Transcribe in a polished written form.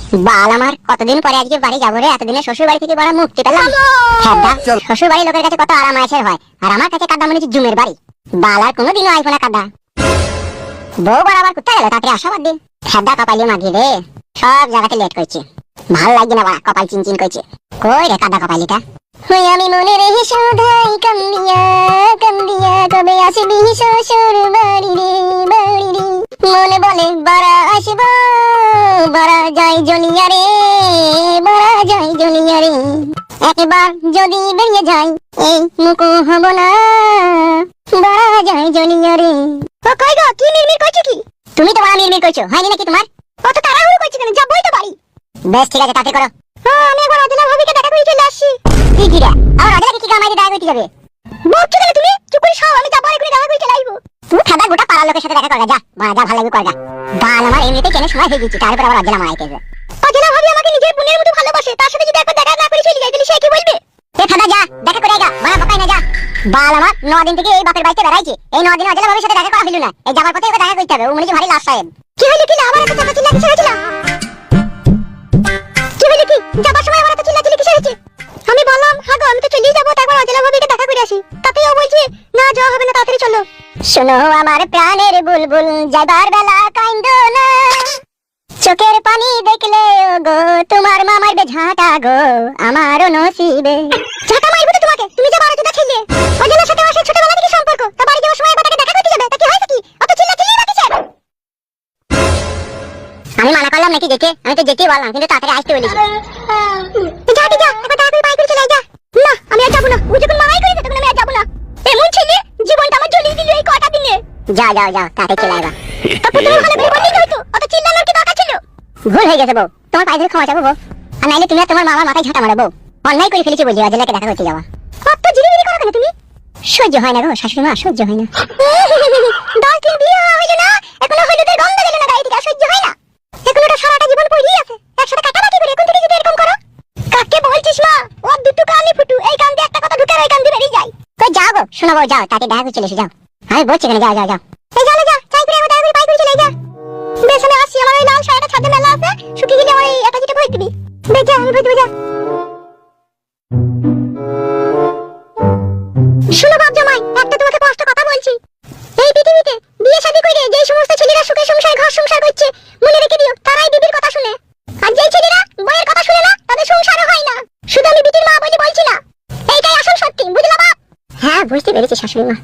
বাল আমার কতদিন পরে আজকে বাড়ি যাবো রে, এতদিনে শ্বশুর বাড়ি থেকে বড় মুক্তি পেলাম। হ্যাঁ, শ্বশুর বাড়ির লোকের কাছে কত আরাম আয়েশের হয়, আর আমার কাছে কাদা মনে হচ্ছে জুমের বাড়ি। বাল আর কোনোদিনও আইফোন কাদা। বউ বরাবর কোথায় গেল, তাড়াতাড়ি আশাবাদ দিন। হ্যাঁ কপালি মাগি রে, সব জায়গাতে লেট করছে, ভাল লাগছে না বাড়া, কপাল চিনচিন করছে। কই রে কাদা কপালিটা? হই আমি মনে রেহি সদাই কান্দিয়া কান্দিয়া, কবে আসবি শ্বশুর বাড়ি রে বাড়ি রে। মনে বলে বড়া আসব, বড়া যাই জলিয়া রে, বড়া যাই জলিয়া রে। একবার যদি বেরিয়ে যাই এই মুখ হব না, বড়া যাই জলিয়া রে। ও কই গো, কি মিরমির করছো কি? তুমি তো বড় মিরমির করছো, হয়নি নাকি তোমার? কত তাড়াহুড়ো করছো কেন, যাবই তো বাড়ি। বেশ ঠিক আছে, তাড়াতাড়ি করো। হ্যাঁ আমি একবার অজলা ভাবিকে দেখা করে চলে আসছি। কি কি রে, আর অজলাকে কি কামাইতে দেখা করতে যাবে? বলছো কেন তুমি? চুপ করে সব, আমি যাবো এখনই দেখা করে চলে আসবো। তুই খাদা গোটা পাড়ার লোকের সাথে দেখা করগা, যা যা, ভালো লাগবে করগা। বাল আমার এমনিতে চেনে সময় হয়ে গেছে, তারপর আবার অজলা মারাইতেছে। অজলা ভাবি আমাকে নিজের বোনের মতো ভালোবাসে, তার সাথে যদি একবার দেখা না করে চলে যাই তাহলে সে কি বলবে? এ খাদা যা, দেখা করে আইগা, বড় বকাই না যা। বাল আমার 9 দিন থেকে এই বাপের বাড়িতে বেড়াইছে, এই 9 দিনে অজলা ভাবির সাথে দেখা করা হইল না। এই যাবার পথে ওকে দেখা করতে হবে, ও মনে হচ্ছে ভারী লাশ সাহেব। কি হইলো কি, আবার এত চাপা চিল্লা কিসের হইছিল? কি হইলো কি, যাবার সময় আবার এত চিল্লা চিল্লি কিসের হইছে? আমি বললাম হ্যাঁ গো আমি তো চলেই যাবো, তারপর অজলা ভাবিকে দেখা করে আসি। তাতেই ও বলছে না যাওয়া হবে না, তাড়াতাড়ি চলো। শোনো আমার প্রাণের বুলবুল, যাবার বেলা কাইন্দো না, চোখের পানি দেখলে ও গো তোমার মা মারবে ঝাঁটা গো, আমারও নসিবে। ঝাঁটা মারবে তো তোমাকে, তুমি যাবার তো ছিলে। অজলার সাথে আমার ছোটবেলা থেকে সম্পর্ক, তা বাড়ি যাওয়ার সময় বাটাকে দেখা করতে যাবে, তা কি হয় নাকি? অত চিল্লা চিল্লি না কিসের? আমি মানা করলাম নাকি যেতে? আমি তো যেতেই বললাম, কিন্তু তাড়াতাড়ি আসতে বলেছি। যা যা, এবার তাড়াতাড়ি বাই করে চলে যা। না আমি আর যাবো না, ও যখন মারাই করেছে তখন আমি আর যাবো না। এমন ছেলে জীবনটা আমার জ্বলিয়ে দিল এই কটা দিনে। যাও যাও যাও, তাড়াতাড়ি চলে আইবা। তো তুমি ভালো করে বললেই হইতো, অত চিল্লানোর কি দরকার ছিল? ভুল হয়ে গেছে বউ, তোমার পায়ে ধরে ক্ষমা চাইবো বউ। আর নাইলে তুমি আর তোমার মামার মাথায় ঝাঁটা মারো বউ। অন্যায় করে ফেলেছি বলছি অজলাকে দেখা করতে যাওয়া। কত জিরিমিরি করো কেন তুমি? সহ্য হয় না গো শাশুড়ি মা, সহ্য হয় না। 10 দিন বিয়ে হইল না, এখনো হলুদের গন্ধ গেল না গায়ে থেকে, সহ্য হয় না। এখন ওটা সারাটা জীবন পড়েই আছে, একসাথে কাটা বাকি করে এখন থেকে যদি এরকম করো। কাকে বলছিস মা? ও দুটো কানে ফুটু, এই কান দিয়ে একটা কথা ঢুকে আর এই কান দিয়ে বেরিয়ে যায়। তো যাও গো, শোনো বউ যাও, তাতে দেখা করে চলে এসে যাও। আমি বলছি কেন, যাও যাও যাও। এই চলো যা, চাই করে একবার দেখা করে বাই করে চলে যা। বেশ আমি আসছি, আমার ওই লাল শাড়িটা ছাদে মেলা আছে, শুকিয়ে গেলে আমার এই একটা যেটা ভরে দিবি। বেশ যা, আমি ভরে দেবো যা। শোনো বাপ জামাই, একটা তোমাকে স্পষ্ট কথা বলছি। এই পৃথিবীতে বিয়ে শাদী করে যেই সমস্ত ছেলেরা সুখে সংসার ঘর সংসার করছে, মনে রেখে দিও তারাই বিবির কথা শুনে। আর যেই ছেলেরা বইয়ের কথা শুনে না, তাদের সংসারও হয় না। শুধু আমি বিটির মা বলে বলছি না, এইটাই আসল সত্যি, বুঝলা বাপ? হ্যাঁ বুঝতে পেরেছি শাশুড়ি মা।